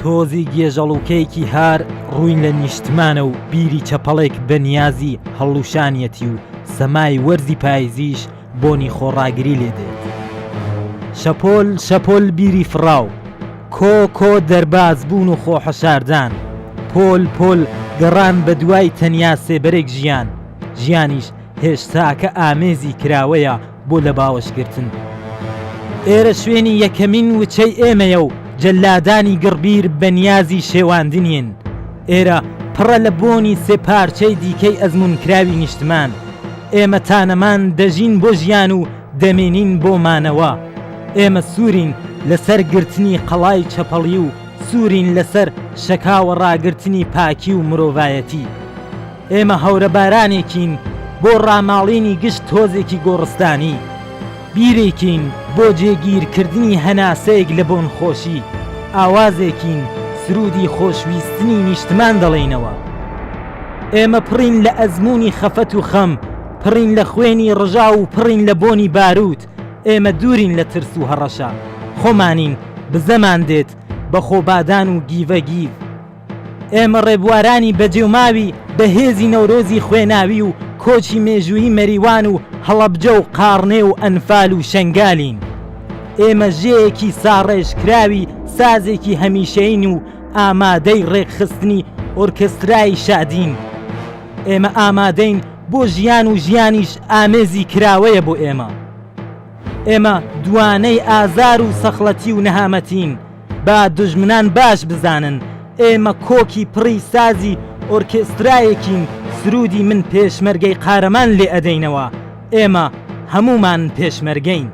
تۆزی گێژەڵوکەیەکی هار ڕووین لە نیشتمانە و بیری چەپەڵێک بەنیازی هەڵوشانیەتی و سەمای وەرزی پاییزیش بۆنی خۆڕاگری لێدێت. شەپۆل شەپۆل بیری فراو، کۆ کۆ دەرباز بوون و خۆحەشاردان، پۆل پۆل گەڕان بە دوای تەنیا سێبەرێک ژیان، ژیانیش هێشتاکە ئامێزی کراوەیە بۆ لە باوەشگرتن. ئێرە شوێنی یەکەمین وچەی ئێمەیە و جەلادانی گڕبیر بەنیازی شێواندنین. ئێرە پڕە لە بۆنی سێپارچەی دیکەی ئەزمونکراوی نیشتمان. ئێمە تانەمان دەژین بۆ ژیان و دەمێنین بۆ مانەوە. ئێمە سوورین لەسەر گرتنی قەڵای چەپەڵی و سوورین لەسەر شەکاوە ڕاگرتنی پاکی و مرۆڤایەتی. ئێمە هەورە بارانێکین بۆ ڕاماڵینی گشت تۆزێکی گۆڕستانی، بیرێکین بۆ جێگیرکردنی هەناسەیەک لە بۆن خۆشی، ئاوازێکین سرودی خۆشویستنی نیشتمان دەڵێنەوە. ئێمە پڕین لە ئەزمموی خەفەت و خەم، پڕین لە خوێنی ڕژا و پڕین لە بۆنی باروت. ئێمە دوورین لە ترس و هەڕەشە، خۆمانین بزەمان دێت بە خۆبادان و گیڤەگیڤ. ئێمە ڕێبوارانی بەجێوماوی بەهێزی نەورۆزی خوێناوی و کۆچی مێژووی مەریوان و هەڵەبجە و قارنێ و ئەنفال و شەنگالین. ئێمە ژێیەکی ساڕێژکراوی سازێکی هەمیشەین و ئامادەی ڕێکخستنی ئۆرکسترای شادین. ئێمە ئامادەین بۆ ژیان و ژیانیش ئامێزی کراوەیە بۆ ئێمە. ئێمە دوانەی ئازار و سەخڵەتی و نەهامەتین. با دوژمنان باش بزانن ئێمە کۆکی پڕی سازی ئۆرکێسترایەکین، سرودی من پێشمەرگەی قارەمان لێ ئەدەینەوە. ئێمە هەمومان پێشمەرگەین.